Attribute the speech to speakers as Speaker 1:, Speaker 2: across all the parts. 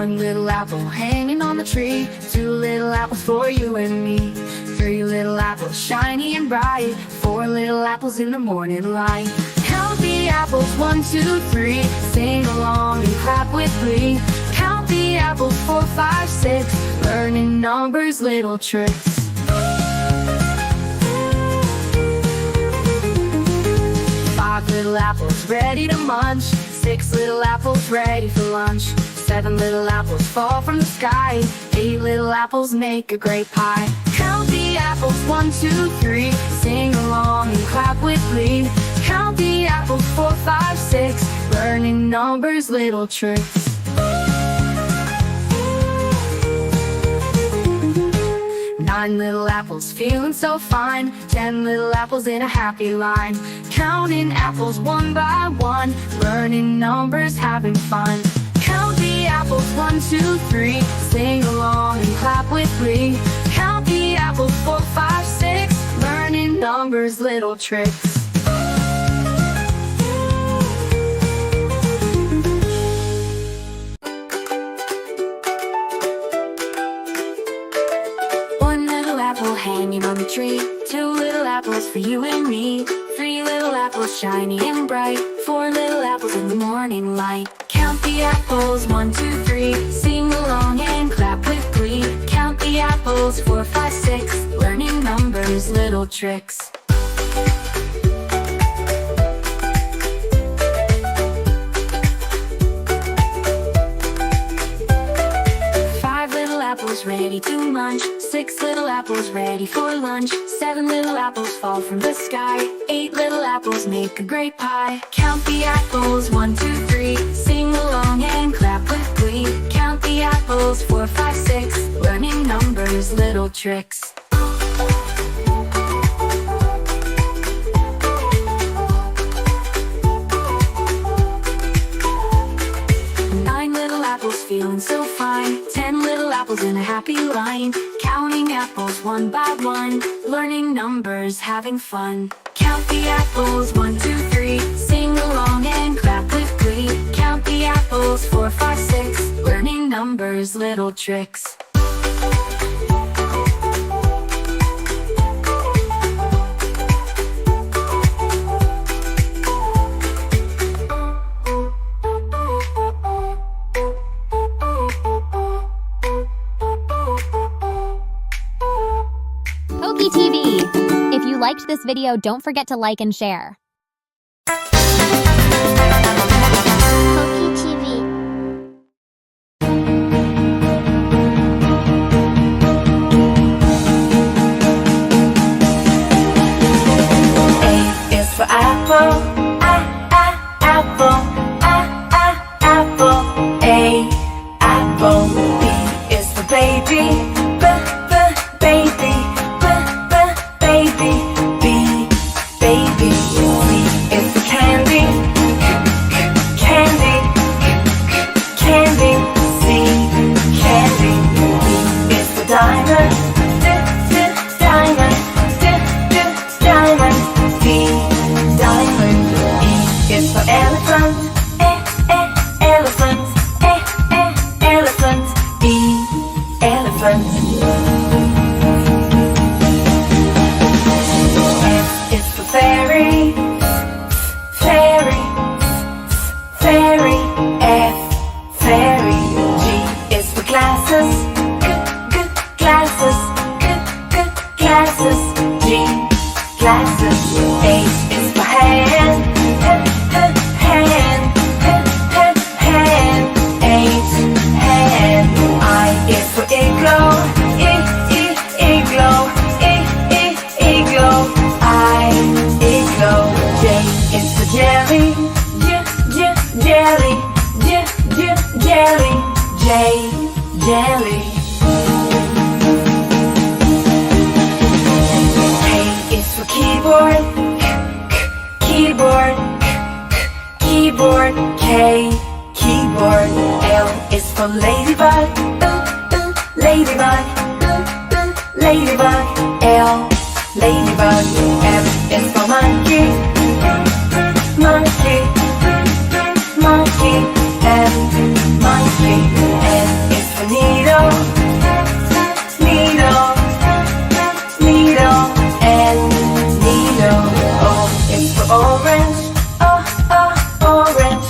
Speaker 1: One little apple hanging on the tree, two little apples for you and me, three little apples shiny and bright, four little apples in the morning light. Count the apples, 1, 2, 3, sing along and clap with glee. Count the apples, 4, 5, 6, learning numbers, little tricks. 5 little apples ready to munch, 6 little apples ready for lunch, 7 little apples fall from the sky, 8 little apples make a great pie. Count the apples, 1, 2, 3, sing along and clap with glee. Count the apples, 4, 5, 6, learning numbers, little tricks. 9 little apples feeling so fine, 10 little apples in a happy line, counting apples one by one, learning numbers, having fun. Count the apples, 1, 2, 3, sing along and clap with glee. Count the apples, 4, 5, 6, learning numbers, little tricks. Hanging on the tree, 2 little apples for you and me, 3 little apples shiny and bright, 4 little apples in the morning light. Count the apples, 1, 2, 3, sing along and clap with glee. Count the apples, 4, 5, 6, learning numbers, little tricks. 5 little apples ready to munch, 6 little apples ready for lunch, 7 little apples fall from the sky, 8 little apples make a great pie. Count the apples, 1, 2, 3, sing along and clap with glee. Count the apples, 4, 5, 6, learning numbers, little tricks. 9 little apples feeling so fine, 10 little apples in a happy line, counting apples one by one, learning numbers, having fun. Count the apples, 1, 2, 3, sing along and clap with glee. Count the apples, 4, 5, 6, learning numbers, little tricks.
Speaker 2: KOKI TV. If you liked this video, don't forget to like and share.
Speaker 3: KOKI TV.
Speaker 4: A is for apple, apple, apple. A, apple. B is for baby, baby. Baby, B, baby. C is for candy, candy, candy. C, candy. D is for diamond, diamond, diamond. D, diamond. E is for elephant, elephant, elephant. E, elephant. Fairy, fairy, fairy. F, fairy. G is for glasses, glasses, glasses. G, glasses. H is for hand, hand, hand. H, hand. I is for igloo, igloo, igloo. J is for jelly, jelly, jelly. J, jelly. K is for keyboard, keyboard, keyboard. K, keyboard. L is for ladybug, ladybug, ladybug. L, ladybug. M is for monkey, monkey, monkey. M, monkey. N orange, orange,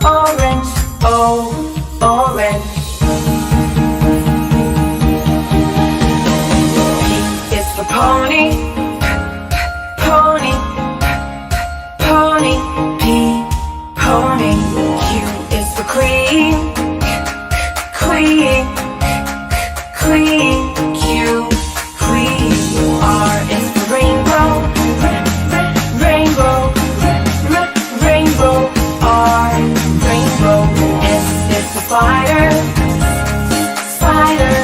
Speaker 4: orange, orange. P is for pony, pony, pony, P, pony. Q is for queen, queen, queen, Q, queen. R is for rainbow, rainbow, rainbow, R, rainbow. S is for spider, spider,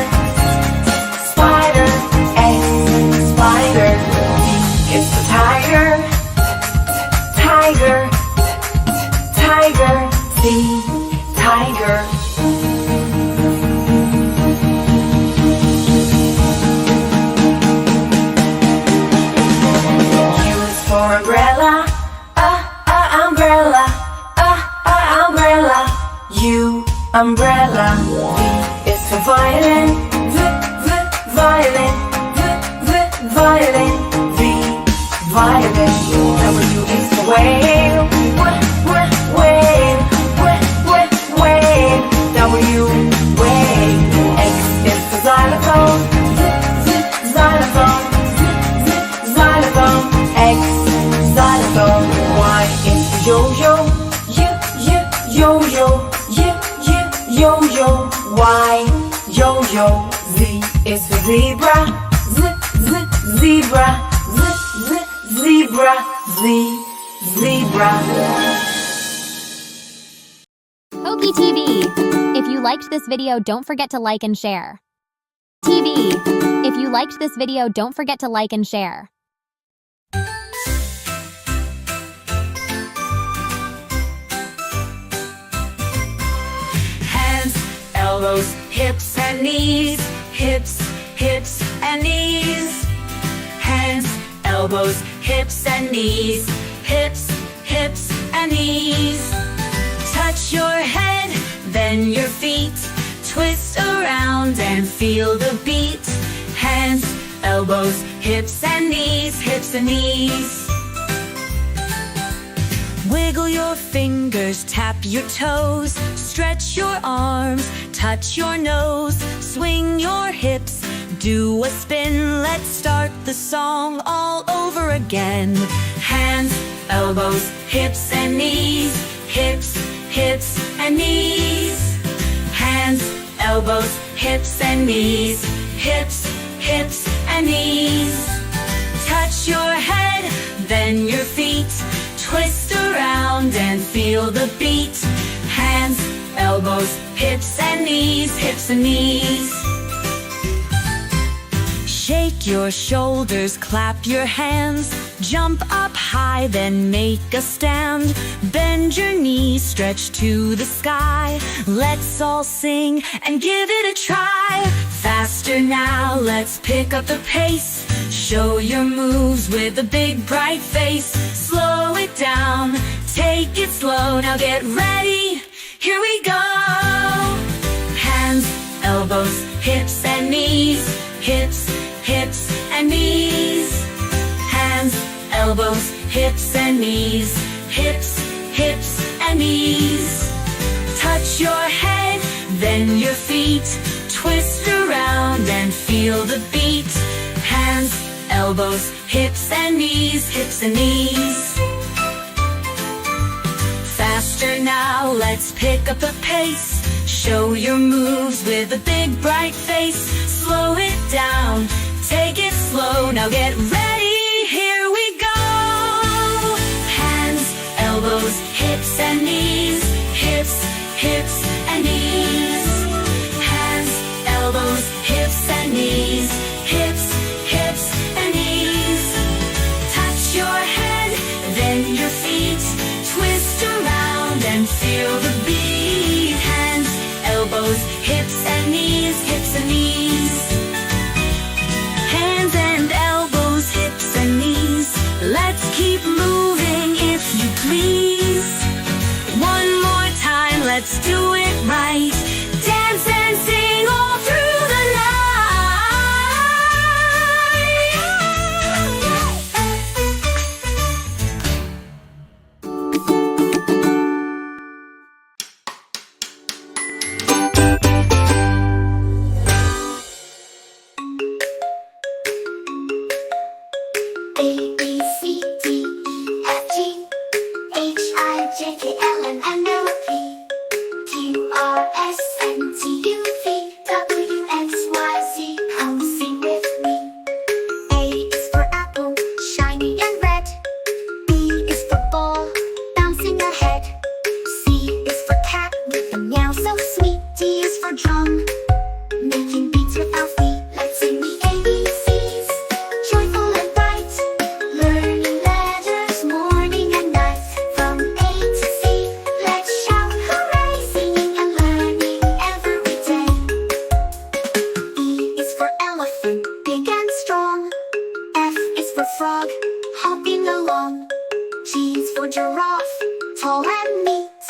Speaker 4: spider, S, spider. T is for tiger, tiger, tiger, T, tiger. U is for umbrella, umbrella, umbrella, U, umbrella. V is for violin, violin, violin, V, violin. W is for whale, whale, whale, W, whale. X is for xylophone, xylophone, xylophone, X, xylophone. Y is for yo-yo, yo-yo, yo-yo, Y, yo-yo. Z is for zebra, zebra, zebra, Z, zebra.
Speaker 2: KOKI TV. If you liked this video, don't forget to like and share. TV. If you liked this video, don't forget to like and share.
Speaker 1: Hands, elbows, hips and knees. Hips, hips and knees. Hands, elbows, hips and knees. Hips, hips and knees. Touch your head, then your feet. Twist around and feel the beat. Hands, elbows, hips and knees. Hips and knees. Wiggle your fingers, tap your toes, stretch your arms, touch your nose, swing your hips, do a spin. Let's start the song all over again. Hands, elbows, hips and knees. Hips, hips and knees. Hands, elbows, hips and knees. Hips, hips and knees. Touch your head, then your feet. Twist around and feel the beat. Hands, elbows, hips and knees. Hips and knees. Shake your shoulders, clap your hands. Jump up high, then make a stand. Bend your knees, stretch to the sky. Let's all sing and give it a try. Faster now, let's pick up the pace. Show your moves with a big bright face. Slow it down, take it slow. Now get ready, here we go. Hands, elbows, hips and knees. Hips, hips and knees. Hands, elbows, hips and knees. Hips, hips and knees. Touch your head, then your feet. Twist around and feel the beat. Hands, elbows, hips and knees. Hips and knees. Faster now, let's pick up the pace. Show your moves with a big bright face. Slow it down, take it slow. Now get ready, here we go. Hands, elbows, hips and knees. Hips, hips and knees. Hands, elbows, hips and knees. Hips, hips and knees. Touch your head, then your feet. Twist around and feel the beat. Hands, elbows, hips and knees. Hips and knees. Hands and elbows, hips and knees. Let's keep moving if you please. One more time, let's do it right. Dance and sing all through the night. hopping along. G is for giraffe, tall and neat.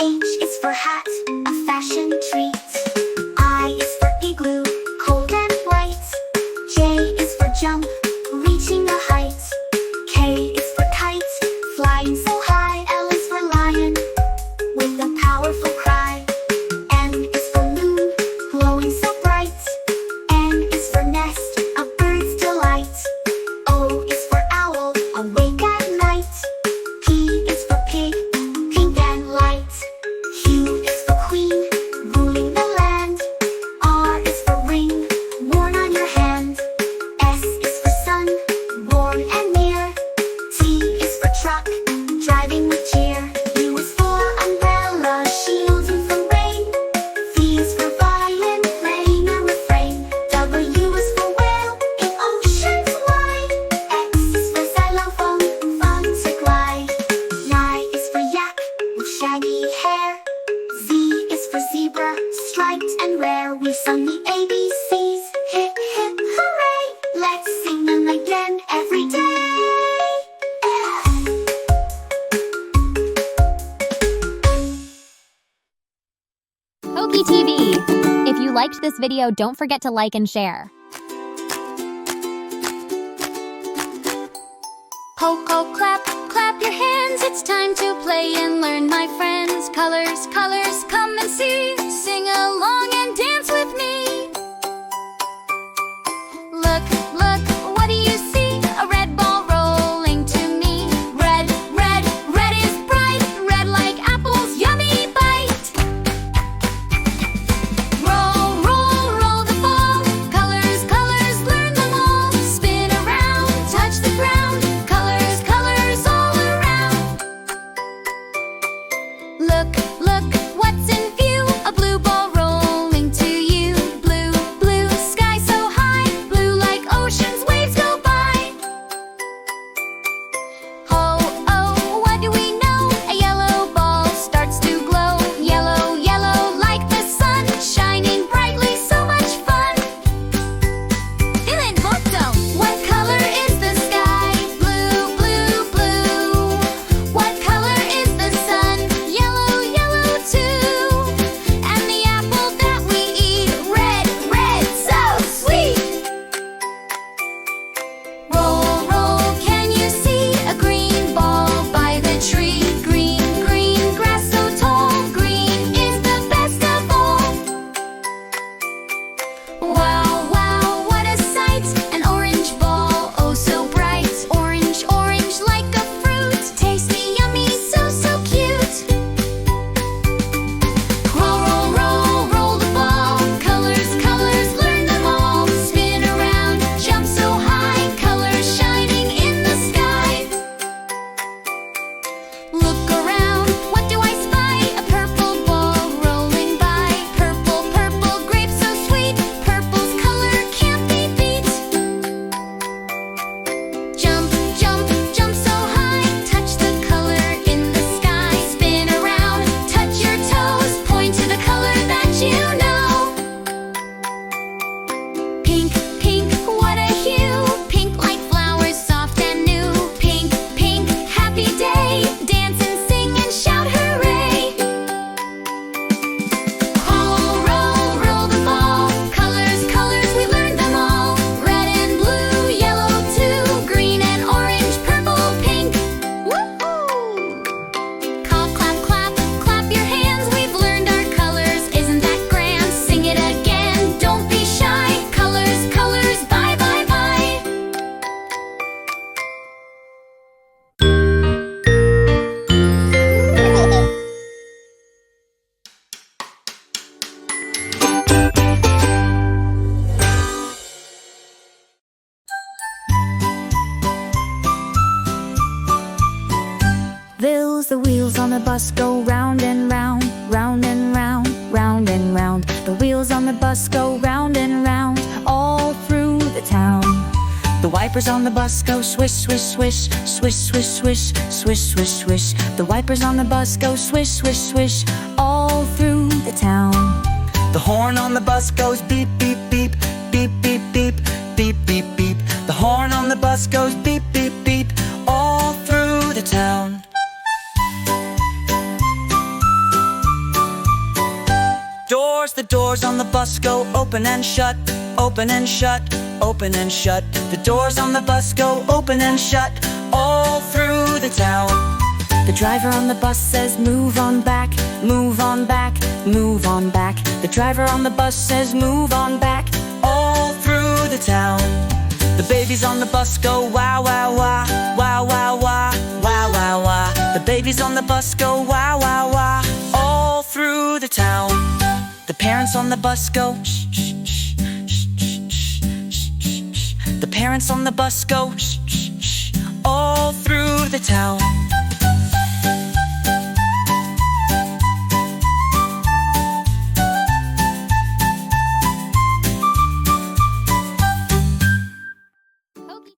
Speaker 1: H is for hat, a fashion treat. I is for igloo, cold and bright. J is for jump, reaching a height. K is for kite, flying so high. L is for lion, with a powerful cry. N is for moon, glowing so bright. N is for nest, a bird's delight. O is for owl, awake at night. P is for pig, pink and light. Q is for queen, ruling the land. R is for ring, worn on your hand. S is for sun, born and near. T is for truck, driving with cheer. U is for umbrella, shielding from rain. V is for violin, playing a refrain. W is for whale, in oceans wide. X is for xylophone, fun to glide. Y is for yak, with shaggy hair. Z is for zebra, striped and rare. We sung the ABCs, hip hip hooray. Let's sing them again every day.
Speaker 2: KOKI TV. If you liked this video, don't forget to like and share.
Speaker 1: Coco, clap, clap your hands. It's time to play and learn, my friends. Colors, colors, come and see. Sing along and dance with me. Look, look, what do you see? A red ball rolling to me. Red, red, red is bright. Red like apples, yummy bite. Roll, roll, roll the ball. Colors, colors, learn them all. Spin around, touch the ground. Colors, colors all around. Look, look, what's in view? A blue ball rolling to you. Blue, blue, sky so high. Blue like oceans, waves go by. Oh, oh, what do we know? A yellow ball starts to glow. Yellow, yellow like the sun, shining brightly, so much fun. Feeling booked. What color is the sky? Blue, blue, blue. What color is the sun? Yellow, yellow too. And the apple that we eat, red, red, so sweet. Roll, roll, can you see a green ball by the tree? Green, green, grass so tall. Green is the best of all. Wow, wow, what a sight! An orange ball, oh so bright. Orange, orange like a fruit. Tasty, yummy, so, so cute. Roll, roll, roll, roll the ball. Colors, colors, learn them all. Spin around, jump so high. Colors shining in the sky. Look around, what do I spy? A purple ball rolling by. Purple, purple, grape so sweet. Purple's color can't be beat. Jump, jump, jump so high. Touch the color in the sky. Spin around, touch your toes. Point to the color that you know. Pink, pink, what a hue. Pink like flowers, soft and new. Pink, pink, happy day. Dance and sing and shout hooray. Roll, roll, roll the ball. Colors, colors, we learned them all. Red and blue, yellow too. Green and orange, purple, pink. Woohoo! Call, clap, clap, clap your hands. We've learned our colors, isn't that grand? Sing it again, don't be shy. Colors, colors, bye, bye, bye.
Speaker 5: Bills, the wheels on the bus go round and round, round and round, round and round. The wheels on the bus go round and round, all through the town. The wipers on the bus go swish, swish, swish, swish, swish, swish, swish, swish, swish. The wipers on the bus go swish, swish, swish, all through the town.
Speaker 6: The horn on the bus goes beep, beep, beep, beep, beep, beep, beep, beep, beep. The horn on the bus goes beep, beep, beep, doors on the bus go open and shut, open and shut, open and shut. The doors on the bus go open and shut all through the town.
Speaker 5: The driver on the bus says move on back, move on back, move on back. The driver on the bus says move on back
Speaker 6: all through the town. The babies on the bus go wow, wow, wow, wow, wow, wow, wow, wow, wow. The babies on the bus go wow, wow, wow, all through the town. The parents on the bus go shh, shh, shh, shh, shh, shh, shh, shh. The parents on the bus go shh, shh, shh, all through the town.